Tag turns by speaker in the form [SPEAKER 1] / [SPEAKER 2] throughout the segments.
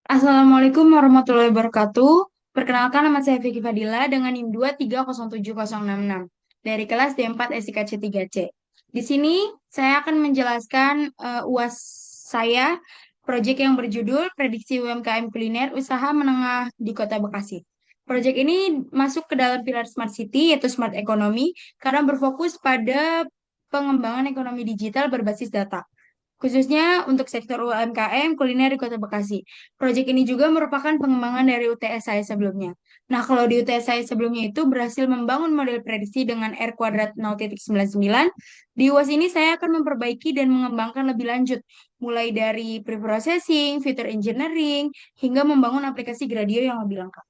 [SPEAKER 1] Assalamualaikum warahmatullahi wabarakatuh. Perkenalkan, nama saya Vicky Fadila dengan NIM 2307066 dari kelas D4 SIKC 3C. Di sini saya akan menjelaskan UAS saya, proyek yang berjudul Prediksi UMKM Kuliner Usaha Menengah di Kota Bekasi. Proyek ini masuk ke dalam pilar Smart City, yaitu Smart Economy, karena berfokus pada pengembangan ekonomi digital berbasis data, khususnya untuk sektor UMKM kuliner di Kota Bekasi. Proyek ini juga merupakan pengembangan dari UTS saya sebelumnya. Nah, kalau di UTS saya sebelumnya itu berhasil membangun model prediksi dengan R kuadrat 0,99. Di UAS ini saya akan memperbaiki dan mengembangkan lebih lanjut, mulai dari pre-processing, feature engineering, hingga membangun aplikasi Gradio yang lebih lengkap.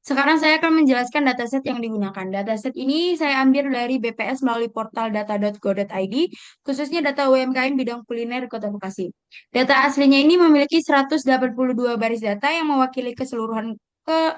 [SPEAKER 1] Sekarang saya akan menjelaskan dataset yang digunakan. Dataset ini saya ambil dari BPS melalui portal data.go.id, khususnya data UMKM bidang kuliner di Kota Bekasi. Data aslinya ini memiliki 182 baris data yang mewakili keseluruhan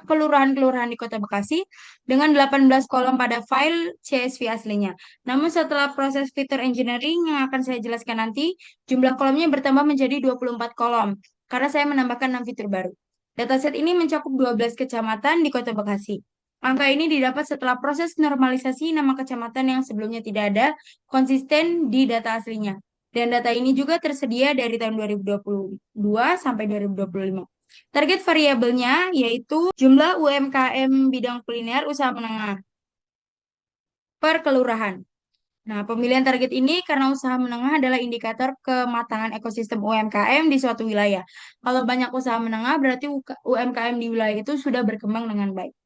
[SPEAKER 1] kelurahan-kelurahan di Kota Bekasi dengan 18 kolom pada file CSV aslinya. Namun setelah proses fitur engineering yang akan saya jelaskan nanti, jumlah kolomnya bertambah menjadi 24 kolom karena saya menambahkan 6 fitur baru. Dataset ini mencakup 12 kecamatan di Kota Bekasi. Angka ini didapat setelah proses normalisasi nama kecamatan yang sebelumnya tidak ada konsisten di data aslinya. Dan data ini juga tersedia dari tahun 2022 sampai 2025. Target variabelnya yaitu jumlah UMKM bidang kuliner usaha menengah per kelurahan. Nah, pemilihan target ini karena usaha menengah adalah indikator kematangan ekosistem UMKM di suatu wilayah. Kalau banyak usaha menengah, berarti UMKM di wilayah itu sudah berkembang dengan baik.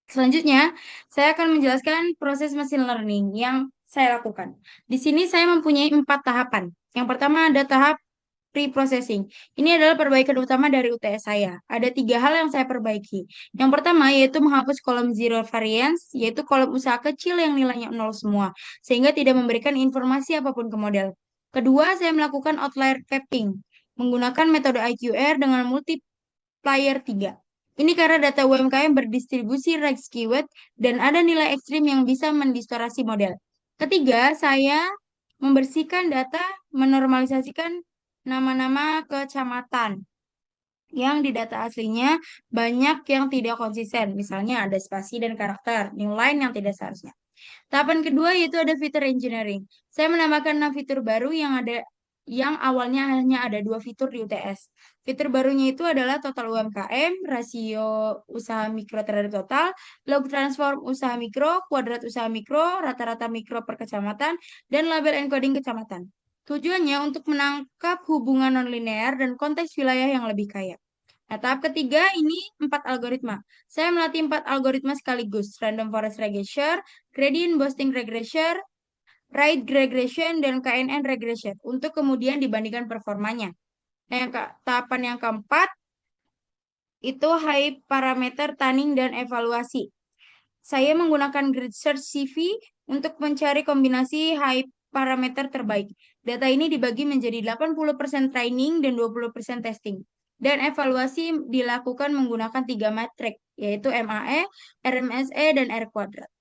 [SPEAKER 1] Selanjutnya, saya akan menjelaskan proses machine learning yang saya lakukan. Di sini saya mempunyai 4 tahapan. Yang pertama ada tahap pre-processing. Ini adalah perbaikan utama dari UTS saya. Ada 3 hal yang saya perbaiki. Yang pertama yaitu menghapus kolom zero variance, yaitu kolom usaha kecil yang nilainya nol semua, sehingga tidak memberikan informasi apapun ke model. Kedua, saya melakukan outlier capping, menggunakan metode IQR dengan multiplier 3. Ini karena data UMKM berdistribusi range keyword dan ada nilai ekstrim yang bisa mendistorasi model. Ketiga, saya membersihkan data, menormalisasikan nama-nama kecamatan yang di data aslinya banyak yang tidak konsisten. Misalnya ada spasi dan karakter, new line yang tidak seharusnya. Tahapan kedua yaitu ada fitur engineering. Saya menambahkan 6 fitur baru yang awalnya hanya ada 2 fitur di UTS. Fitur barunya itu adalah total UMKM, rasio usaha mikro terhadap total, log transform usaha mikro, kuadrat usaha mikro, rata-rata mikro per kecamatan, dan label encoding kecamatan. Tujuannya untuk menangkap hubungan nonlinear dan konteks wilayah yang lebih kaya. Nah, tahap ketiga ini 4 algoritma. Saya melatih 4 algoritma sekaligus. Random forest regression, gradient boosting regression, right regression, dan KNN regression. Untuk kemudian dibandingkan performanya. Nah, tahapan yang keempat itu high parameter tuning dan evaluasi. Saya menggunakan grid search CV untuk mencari kombinasi high parameter terbaik. Data ini dibagi menjadi 80% training dan 20% testing. Dan evaluasi dilakukan menggunakan 3 metrik, yaitu MAE, RMSE, dan R kuadrat.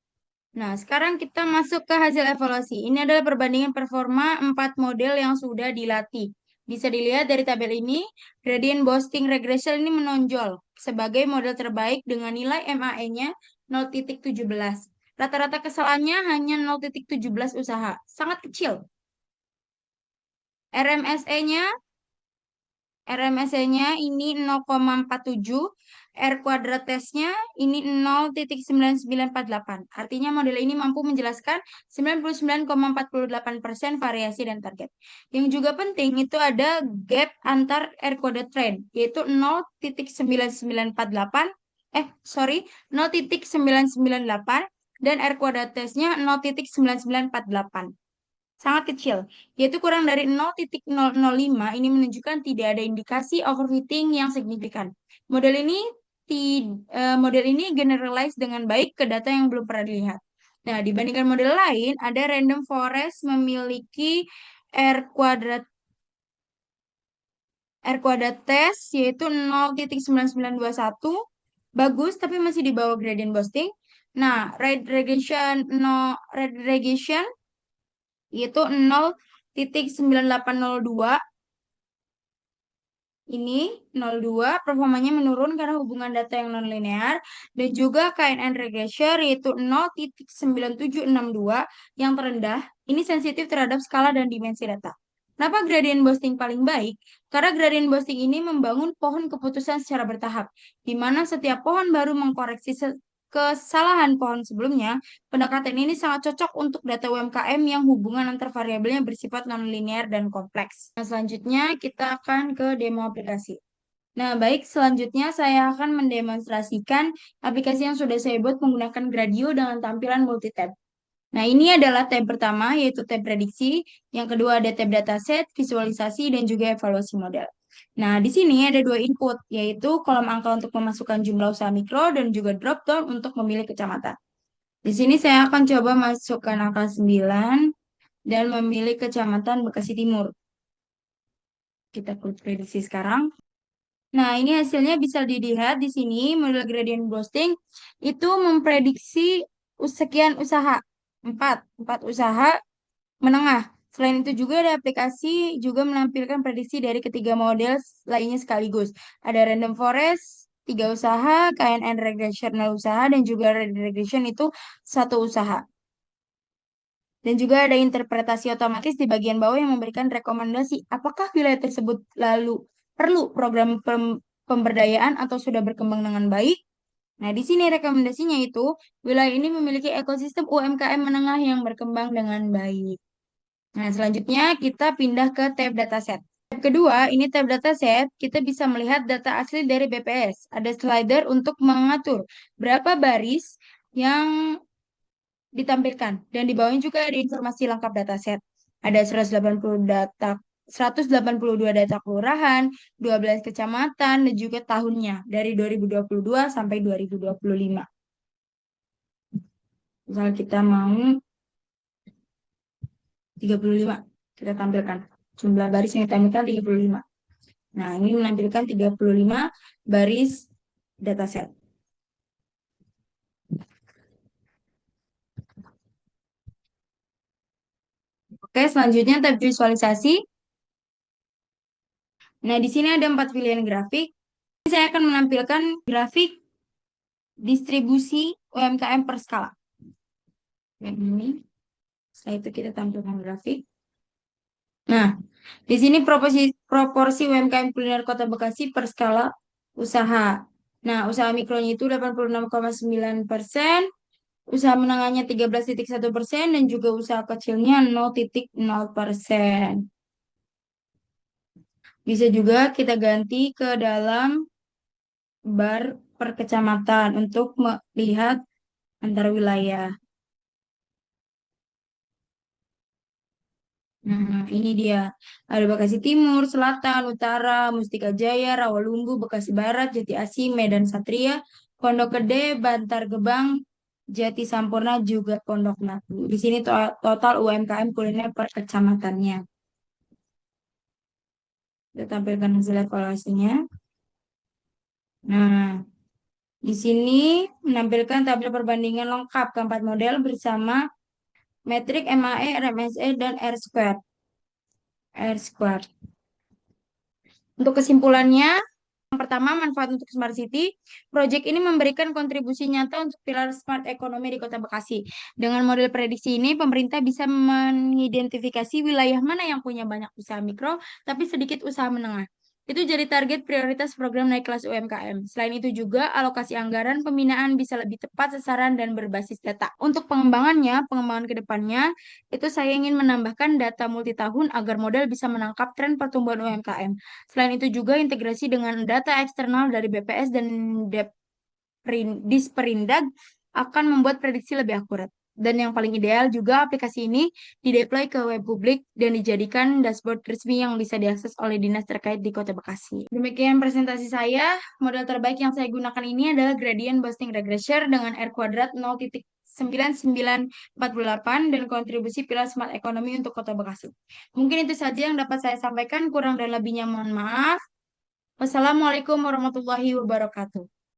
[SPEAKER 1] Nah, sekarang kita masuk ke hasil evaluasi. Ini adalah perbandingan performa 4 model yang sudah dilatih. Bisa dilihat dari tabel ini, gradient boosting regression ini menonjol sebagai model terbaik dengan nilai MAE-nya 0,17. Rata-rata kesalahannya hanya 0,17 usaha, sangat kecil. RMSE-nya RMSE-nya ini 0,47, R kuadrat tesnya ini 0,9948. Artinya model ini mampu menjelaskan 99,48% variasi dan target. Yang juga penting itu ada gap antar R kuadrat trend, yaitu 0,9948, 0,998 dan R kuadrat tesnya 0,9948. Sangat kecil, yaitu kurang dari 0,005. Ini menunjukkan tidak ada indikasi overfitting yang signifikan. Model ini generalize dengan baik ke data yang belum pernah dilihat. Nah, dibandingkan model lain, ada random forest memiliki R kuadrat test yaitu 0,9921, bagus tapi masih di bawah gradient boosting. Nah, red regression yaitu 0,9802, ini 02 performanya menurun karena hubungan data yang nonlinear dan juga KNN regression yaitu 0,9762 yang terendah ini sensitif terhadap skala dan dimensi data. Kenapa gradient boosting paling baik? Karena gradient boosting ini membangun pohon keputusan secara bertahap, di mana setiap pohon baru mengkoreksi kesalahan pohon sebelumnya. Pendekatan ini sangat cocok untuk data UMKM yang hubungan antar variabelnya bersifat nonlinear dan kompleks. Nah, selanjutnya kita akan ke demo aplikasi. Nah, baik, selanjutnya saya akan mendemonstrasikan aplikasi yang sudah saya buat menggunakan Gradio dengan tampilan multi-tab. Nah, ini adalah tab pertama, yaitu tab prediksi. Yang kedua ada tab dataset, visualisasi, dan juga evaluasi model. Nah, di sini ada dua input, yaitu kolom angka untuk memasukkan jumlah usaha mikro dan juga drop down untuk memilih kecamatan. Di sini saya akan coba masukkan angka 9 dan memilih kecamatan Bekasi Timur. Kita klik prediksi sekarang. Nah, ini hasilnya bisa dilihat di sini, model gradient boosting itu memprediksi sekian usaha, 4 usaha menengah. Selain itu juga ada aplikasi juga menampilkan prediksi dari ketiga model lainnya sekaligus. Ada random forest, 3 usaha, KNN regressional usaha, dan juga regression itu 1 usaha. Dan juga ada interpretasi otomatis di bagian bawah yang memberikan rekomendasi apakah wilayah tersebut lalu perlu program pemberdayaan atau sudah berkembang dengan baik. Nah, di sini rekomendasinya itu wilayah ini memiliki ekosistem UMKM menengah yang berkembang dengan baik. Nah, selanjutnya kita pindah ke tab dataset. Tab kedua, ini tab dataset, kita bisa melihat data asli dari BPS. Ada slider untuk mengatur berapa baris yang ditampilkan. Dan di bawahnya juga ada informasi lengkap dataset. Ada 182 data kelurahan, 12 kecamatan, dan juga tahunnya dari 2022 sampai 2025. Misal kita mau 35, kita tampilkan. Jumlah baris yang ditampilkan 35. Nah, ini menampilkan 35 baris dataset. Oke, selanjutnya tab visualisasi. Nah, di sini ada 4 pilihan grafik. Saya akan menampilkan grafik distribusi UMKM per skala. Yang ini. Setelah itu kita tampilkan grafik. Nah, di sini proporsi UMKM kuliner Kota Bekasi per skala usaha. Nah, usaha mikronya itu 86,9%, usaha menengahnya 13,1%, dan juga usaha kecilnya 0,0%. Bisa juga kita ganti ke dalam bar per kecamatan untuk melihat antar wilayah. Nah, ini dia. Ada Bekasi Timur, Selatan, Utara, Mustika Jaya, Rawalumbu, Bekasi Barat, Jati Asih, Medan Satria, Pondok Gede, Bantar Gebang, Jati Sampurna, juga Pondok Labu. Di sini total UMKM kuliner per kecamatannya. Kita tampilkan hasil evaluasinya. Nah, di sini menampilkan tabel perbandingan lengkap keempat model bersama metrik MAE, RMSE, dan R-squared. R-squared. Untuk kesimpulannya, yang pertama, manfaat untuk Smart City. Proyek ini memberikan kontribusi nyata untuk pilar smart ekonomi di Kota Bekasi. Dengan model prediksi ini, pemerintah bisa mengidentifikasi wilayah mana yang punya banyak usaha mikro, tapi sedikit usaha menengah. Itu jadi target prioritas program naik kelas UMKM. Selain itu juga, alokasi anggaran pembinaan bisa lebih tepat sasaran dan berbasis data. Untuk pengembangan ke depannya, itu saya ingin menambahkan data multitahun agar model bisa menangkap tren pertumbuhan UMKM. Selain itu juga integrasi dengan data eksternal dari BPS dan Disperindag akan membuat prediksi lebih akurat. Dan yang paling ideal juga aplikasi ini dideploy ke web publik dan dijadikan dashboard resmi yang bisa diakses oleh dinas terkait di Kota Bekasi. Demikian presentasi saya. Model terbaik yang saya gunakan ini adalah gradient boosting regression dengan R kuadrat 0,9948 dan kontribusi pilar smart ekonomi untuk Kota Bekasi. Mungkin itu saja yang dapat saya sampaikan. Kurang dan lebihnya mohon maaf. Wassalamualaikum warahmatullahi wabarakatuh.